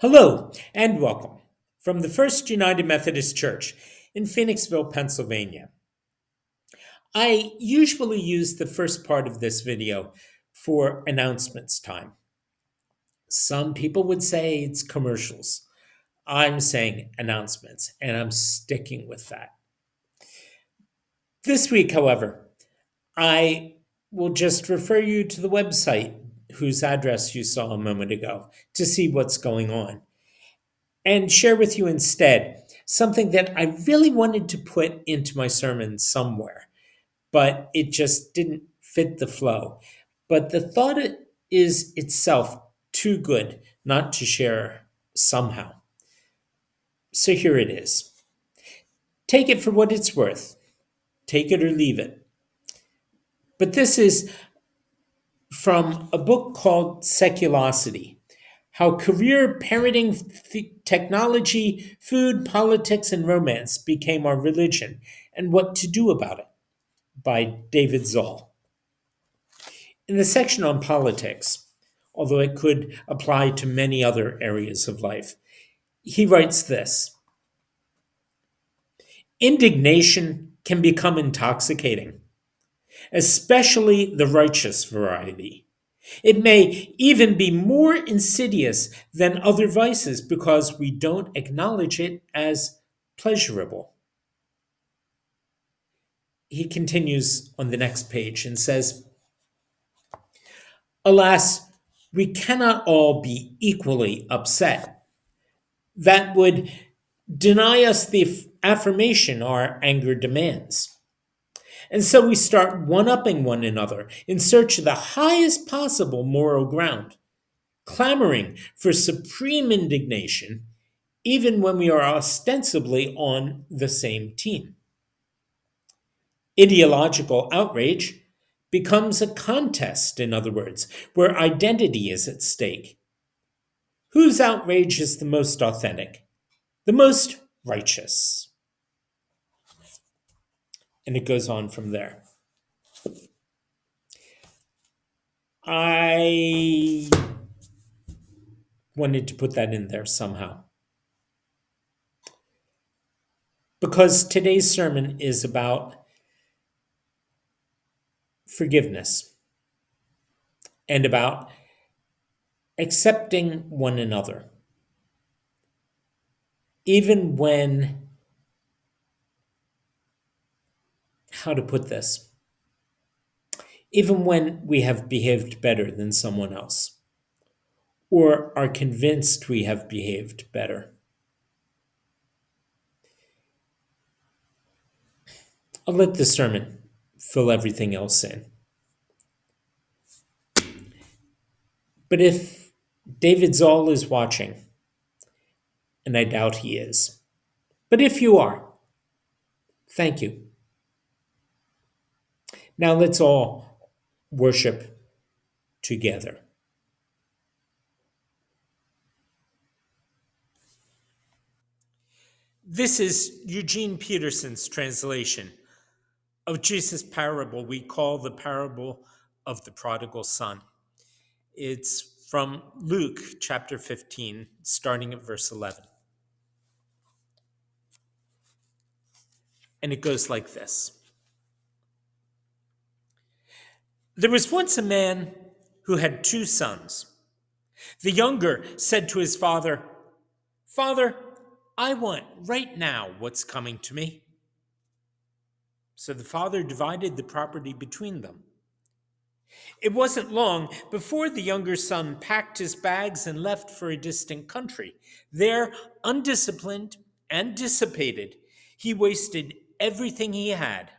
Hello and welcome from the First United Methodist Church in Phoenixville, Pennsylvania. I usually use the first part of this video for announcements time. Some people would say it's commercials. I'm saying announcements, and I'm sticking with that. This week, however, I will just refer you to the website whose address you saw a moment ago to see what's going on, and share with you instead something that I really wanted to put into my sermon somewhere, but it just didn't fit the flow. But the thought is itself too good not to share somehow. So here it is. Take it for what it's worth. Take it or leave it. But this is from a book called Seculosity: How Career, Parenting, Technology, Food, Politics, and Romance Became Our Religion, and What to Do About It, by David Zoll. In the section on politics, although it could apply to many other areas of life, he writes this: Indignation can become intoxicating, especially the righteous variety. It may even be more insidious than other vices because we don't acknowledge it as pleasurable. He continues on the next page and says, Alas, we cannot all be equally upset. That would deny us the affirmation our anger demands. And so we start one-upping one another in search of the highest possible moral ground, clamoring for supreme indignation, even when we are ostensibly on the same team. Ideological outrage becomes a contest, in other words, where identity is at stake. Whose outrage is the most authentic, the most righteous? And it goes on from there. I wanted to put that in there somehow, because today's sermon is about forgiveness and about accepting one another, even when, how to put this, even when we have behaved better than someone else, or are convinced we have behaved better. I'll let the sermon fill everything else in. But if David Zoll is watching, and I doubt he is, but if you are, thank you. Now let's all worship together. This is Eugene Peterson's translation of Jesus' parable we call the parable of the prodigal son. It's from Luke chapter 15, starting at verse 11. And it goes like this. There was once a man who had two sons. The younger said to his father, Father, I want right now what's coming to me. So the father divided the property between them. It wasn't long before the younger son packed his bags and left for a distant country. There, undisciplined and dissipated, he wasted everything he had.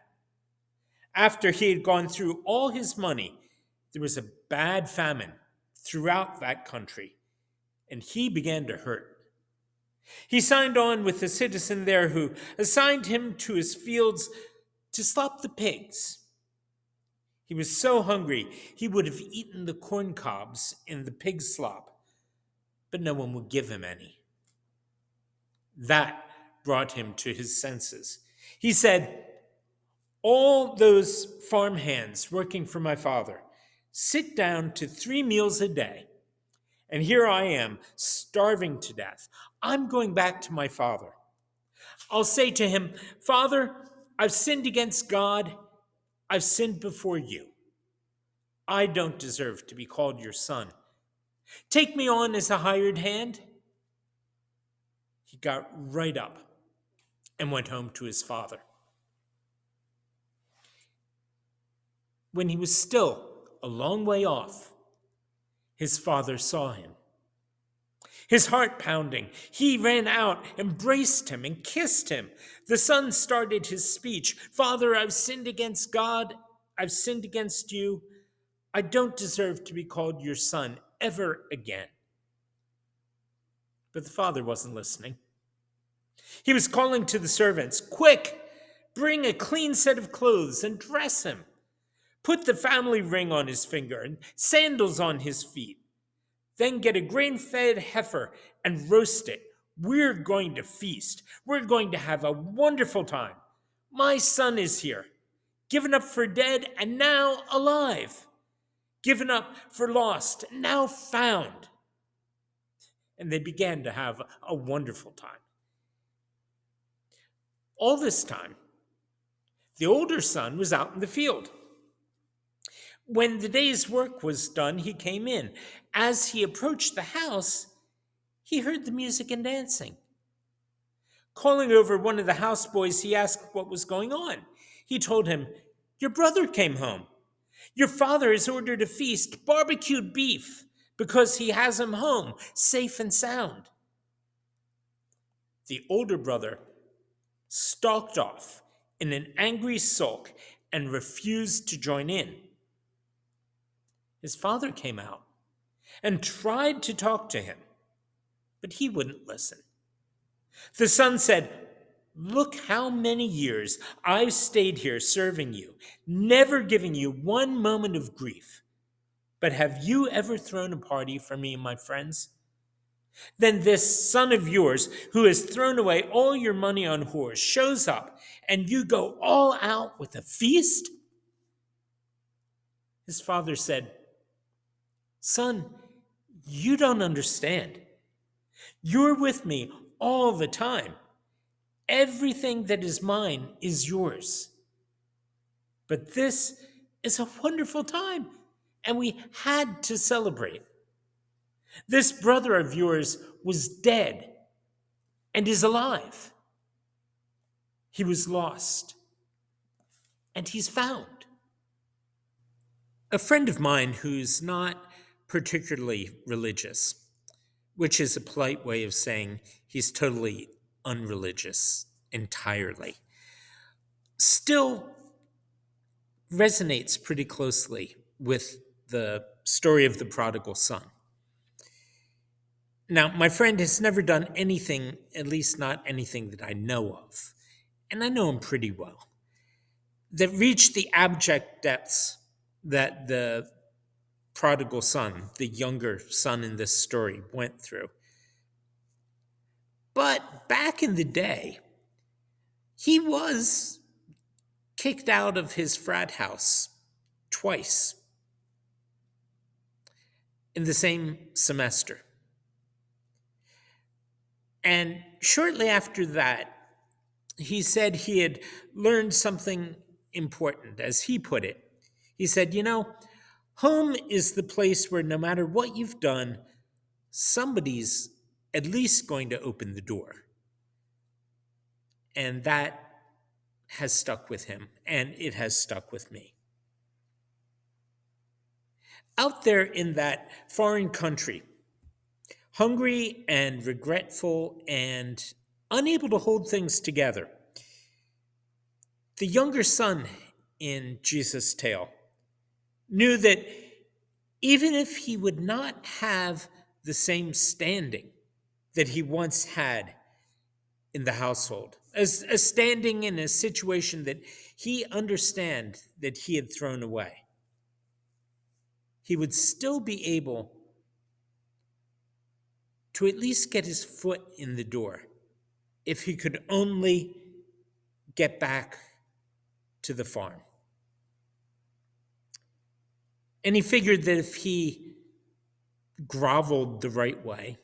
After he had gone through all his money, there was a bad famine throughout that country, and he began to hurt. He signed on with a citizen there who assigned him to his fields to slop the pigs. He was so hungry he would have eaten the corn cobs in the pig slop, but no one would give him any. That brought him to his senses. He said, All those farm hands working for my father sit down to 3 meals a day, And here I am, starving to death. I'm going back to my father. I'll say to him, 'Father, I've sinned against God. I've sinned before you. I don't deserve to be called your son. Take me on as a hired hand.' He got right up and went home to his father. When he was still a long way off, his father saw him. His heart pounding, he ran out, embraced him, and kissed him. The son started his speech. 'Father, I've sinned against God. I've sinned against you. I don't deserve to be called your son ever again.' But the father wasn't listening. He was calling to the servants, 'Quick, bring a clean set of clothes and dress him. Put the family ring on his finger and sandals on his feet. Then get a grain-fed heifer and roast it. We're going to feast. We're going to have a wonderful time. My son is here, given up for dead and now alive, given up for lost, now found.' And they began to have a wonderful time. All this time, the older son was out in the field. When the day's work was done, he came in. As he approached the house, he heard the music and dancing. Calling over one of the houseboys, he asked what was going on. He told him, 'Your brother came home. Your father has ordered a feast, barbecued beef, because he has him home, safe and sound.' The older brother stalked off in an angry sulk and refused to join in. His father came out and tried to talk to him, but he wouldn't listen. The son said, 'Look how many years I've stayed here serving you, never giving you one moment of grief. But have you ever thrown a party for me and my friends? Then this son of yours, who has thrown away all your money on whores, shows up, and you go all out with a feast?' His father said, 'Son, you don't understand. You're with me all the time. Everything that is mine is yours. But this is a wonderful time, and we had to celebrate. This brother of yours was dead and is alive. He was lost, and he's found.' A friend of mine who's not particularly religious, which is a polite way of saying he's totally unreligious entirely, still resonates pretty closely with the story of the prodigal son. Now, my friend has never done anything, at least not anything that I know of, and I know him pretty well, that reached the abject depths that the prodigal son, the younger son in this story, went through. But back in the day, he was kicked out of his frat house twice in the same semester. And shortly after that, he said he had learned something important, as he put it. He said, home is the place where no matter what you've done, somebody's at least going to open the door. And that has stuck with him, and it has stuck with me. Out there in that foreign country, hungry and regretful and unable to hold things together, the younger son in Jesus' tale knew that even if he would not have the same standing that he once had in the household, as a standing in a situation that he understand that he had thrown away, he would still be able to at least get his foot in the door if he could only get back to the farm. And he figured that if he groveled the right way,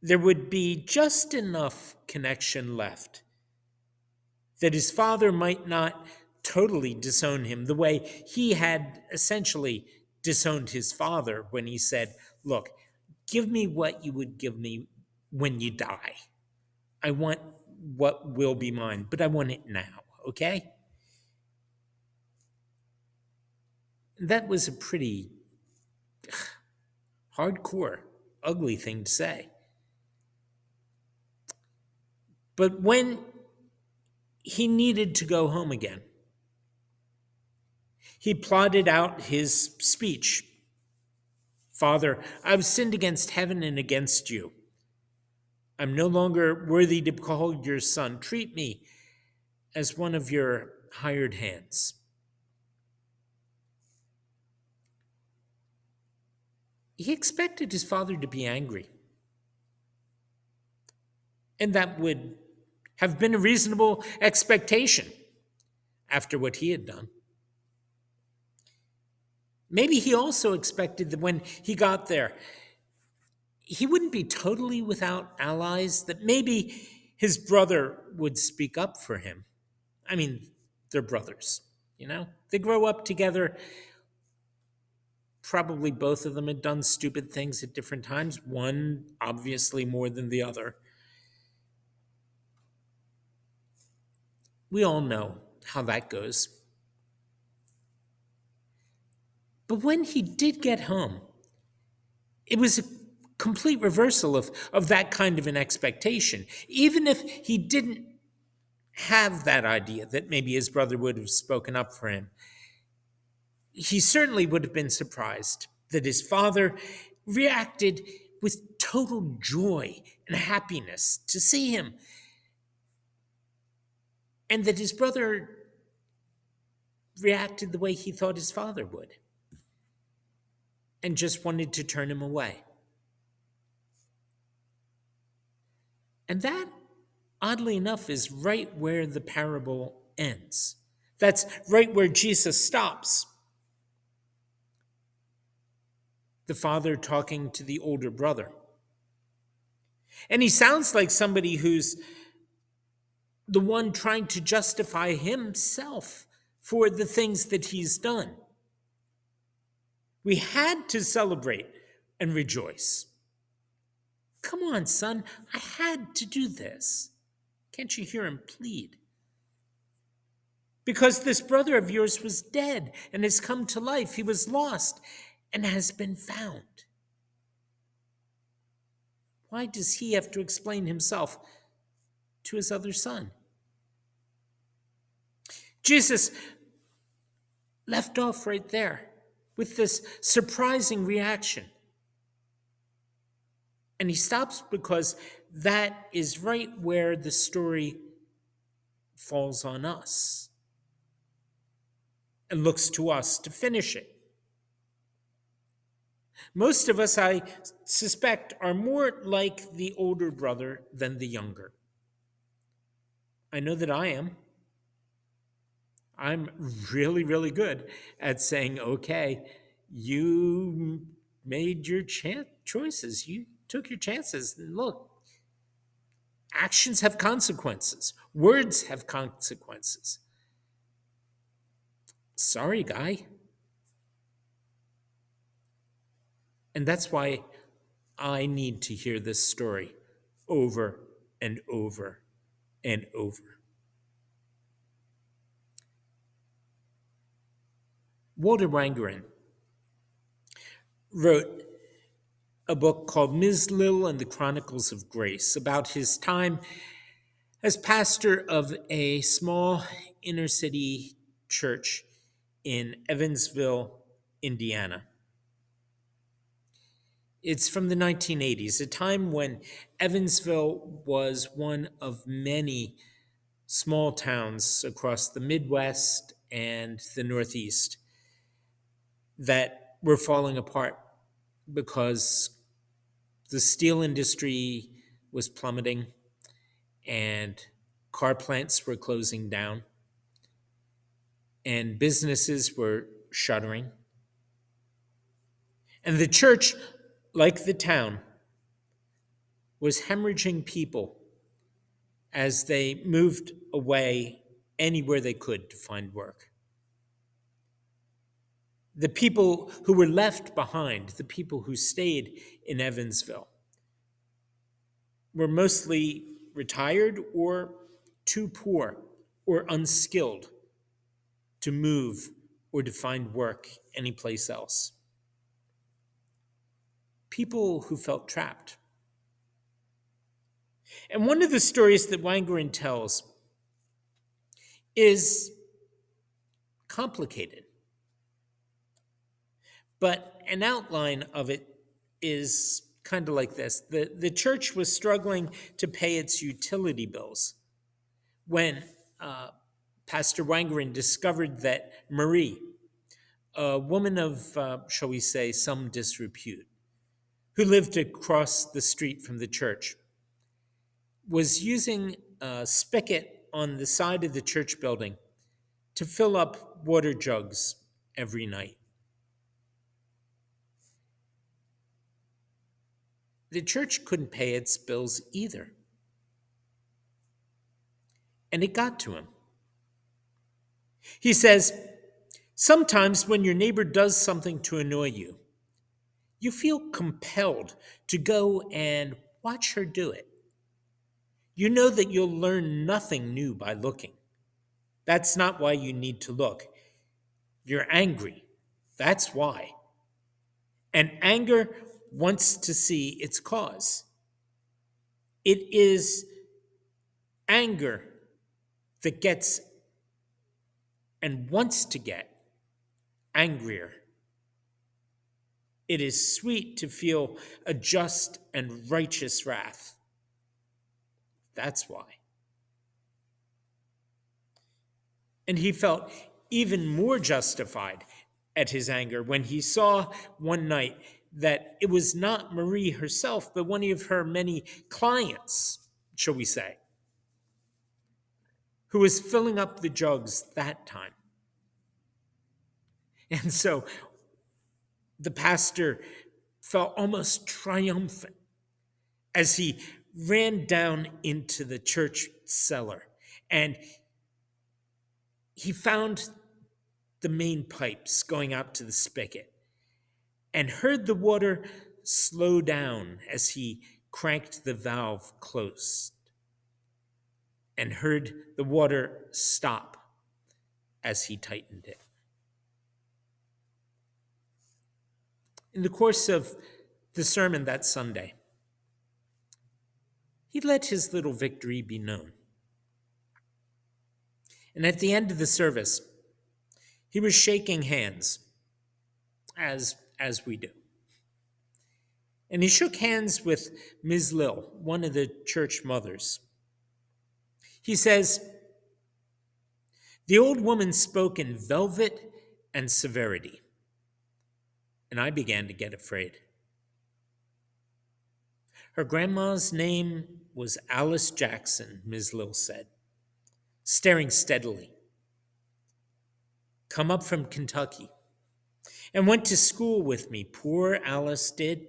there would be just enough connection left that his father might not totally disown him the way he had essentially disowned his father when he said, "Look, give me what you would give me when you die. I want what will be mine, but I want it now, okay?" That was a pretty hardcore, ugly thing to say. But when he needed to go home again, he plotted out his speech. "Father, I've sinned against heaven and against you. I'm no longer worthy to be called your son. Treat me as one of your hired hands." He expected his father to be angry, and that would have been a reasonable expectation after what he had done. Maybe he also expected that when he got there, he wouldn't be totally without allies, that maybe his brother would speak up for him. I mean, they're brothers, you know? They grow up together. Probably both of them had done stupid things at different times, one obviously more than the other. We all know how that goes. But when he did get home, it was a complete reversal of that kind of an expectation. Even if he didn't have that idea that maybe his brother would have spoken up for him, he certainly would have been surprised that his father reacted with total joy and happiness to see him, and that his brother reacted the way he thought his father would and just wanted to turn him away. And that, oddly enough, is right where the parable ends. That's right where Jesus stops. The father talking to the older brother. And he sounds like somebody who's the one trying to justify himself for the things that he's done. We had to celebrate and rejoice. Come on, son, I had to do this. Can't you hear him plead? Because this brother of yours was dead and has come to life. He was lost and has been found. Why does he have to explain himself to his other son? Jesus left off right there with this surprising reaction. And he stops because that is right where the story falls on us and looks to us to finish it. Most of us, I suspect, are more like the older brother than the younger. I know that I am. I'm really, really good at saying, okay, you made your choices. You took your chances. Look, actions have consequences. Words have consequences. Sorry, guy. And that's why I need to hear this story over and over and over. Walter Wangerin wrote a book called Ms. Little and the Chronicles of Grace about his time as pastor of a small inner city church in Evansville, Indiana. It's from the 1980s, a time when Evansville was one of many small towns across the Midwest and the Northeast that were falling apart because the steel industry was plummeting and car plants were closing down and businesses were shuttering. And the church, like the town, was hemorrhaging people as they moved away anywhere they could to find work. The people who were left behind, the people who stayed in Evansville, were mostly retired or too poor or unskilled to move or to find work anyplace else. People who felt trapped. And one of the stories that Wangerin tells is complicated, but an outline of it is kind of like this. The church was struggling to pay its utility bills when Pastor Wangerin discovered that Marie, a woman of, shall we say, some disrepute, who lived across the street from the church, was using a spigot on the side of the church building to fill up water jugs every night. The church couldn't pay its bills either. And it got to him. He says, sometimes when your neighbor does something to annoy you, you feel compelled to go and watch her do it. You know that you'll learn nothing new by looking. That's not why you need to look. You're angry. That's why. And anger wants to see its cause. It is anger that gets and wants to get angrier. It is sweet to feel a just and righteous wrath. That's why. And he felt even more justified at his anger when he saw one night that it was not Marie herself, but one of her many clients, shall we say, who was filling up the jugs that time. And so the pastor felt almost triumphant as he ran down into the church cellar and he found the main pipes going out to the spigot and heard the water slow down as he cranked the valve closed and heard the water stop as he tightened it. In the course of the sermon that Sunday, he let his little victory be known. And at the end of the service, he was shaking hands, as we do. And he shook hands with Ms. Lill, one of the church mothers. He says, the old woman spoke in velvet and severity, and I began to get afraid. Her grandma's name was Alice Jackson, Ms. Lill said, staring steadily. Come up from Kentucky and went to school with me. Poor Alice did.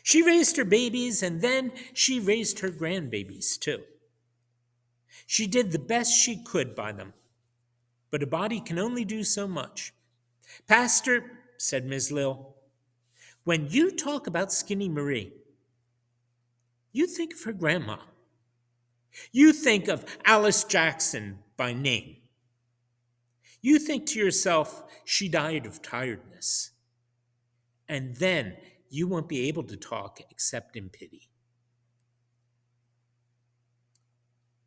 She raised her babies and then she raised her grandbabies too. She did the best she could by them, but a body can only do so much. Pastor, said Ms. Lill, when you talk about Skinny Marie, you think of her grandma. You think of Alice Jackson by name. You think to yourself, she died of tiredness. And then you won't be able to talk except in pity.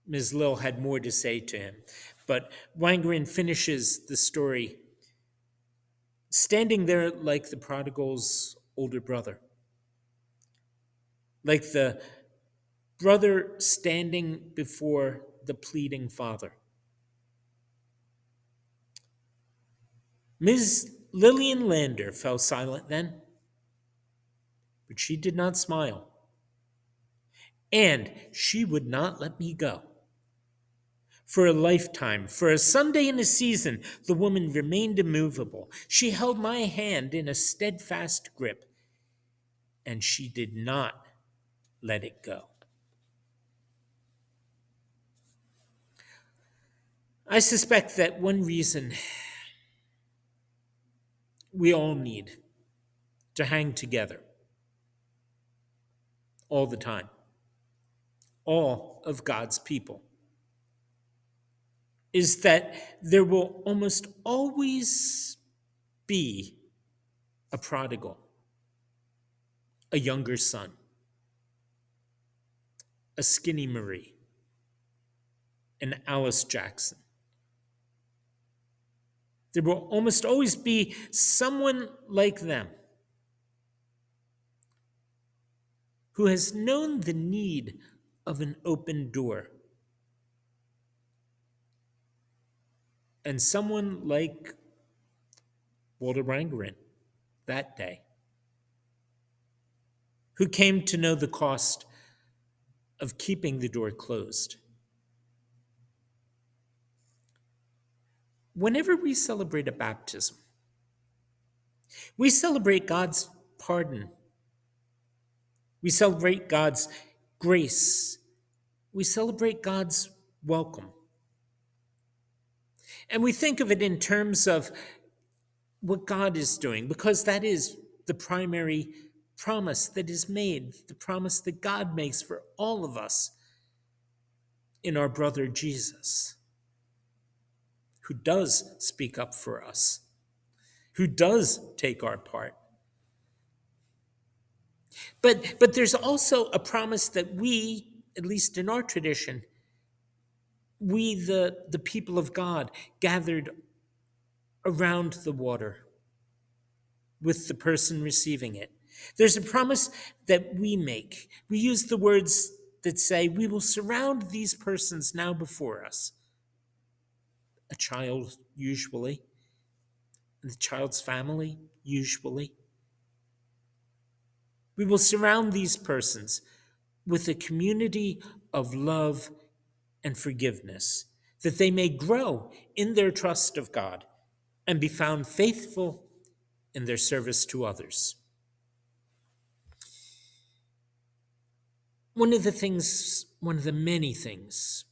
Ms. Lill had more to say to him, but Wangerin finishes the story standing there like the prodigal's older brother, like the brother standing before the pleading father. Ms. Lillian Lander fell silent then, but she did not smile, and she would not let me go. For a lifetime, for a Sunday in a season, the woman remained immovable. She held my hand in a steadfast grip, and she did not let it go. I suspect that one reason we all need to hang together all the time, all of God's people, is that there will almost always be a prodigal, a younger son, a skinny Marie, an Alice Jackson. There will almost always be someone like them who has known the need of an open door, and someone like Walter Wangerin that day, who came to know the cost of keeping the door closed. Whenever we celebrate a baptism, we celebrate God's pardon. We celebrate God's grace. We celebrate God's welcome. And we think of it in terms of what God is doing, because that is the primary promise that is made, the promise that God makes for all of us in our brother Jesus, who does speak up for us, who does take our part. But there's also a promise that we, at least in our tradition, we, the people of God, gathered around the water with the person receiving it. There's a promise that we make. We use the words that say, we will surround these persons now before us. A child, usually, the child's family, usually. We will surround these persons with a community of love and forgiveness, that they may grow in their trust of God and be found faithful in their service to others. One of the many things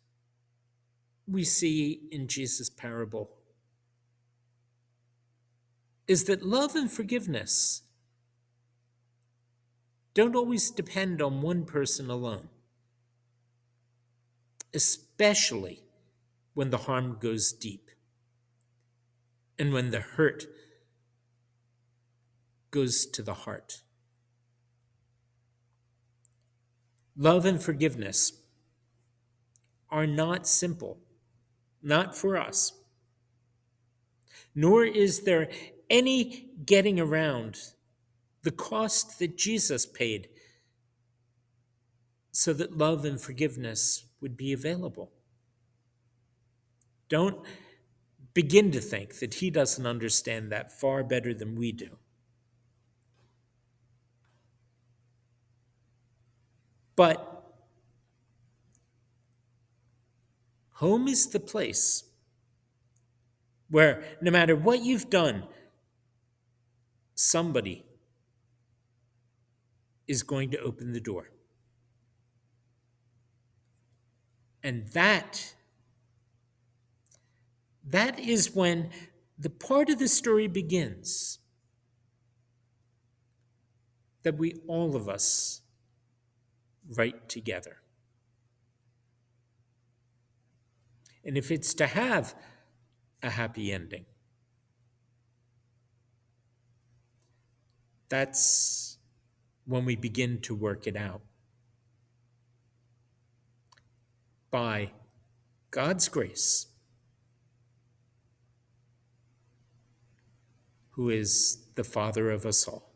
we see in Jesus' parable is that love and forgiveness don't always depend on one person alone, especially when the harm goes deep and when the hurt goes to the heart. Love and forgiveness are not simple, not for us, nor is there any getting around the cost that Jesus paid so that love and forgiveness would be available. Don't begin to think that he doesn't understand that far better than we do. But home is the place where no matter what you've done, somebody is going to open the door. And that is when the part of the story begins that we, all of us, write together. And if it's to have a happy ending, that's when we begin to work it out. By God's grace, who is the Father of us all.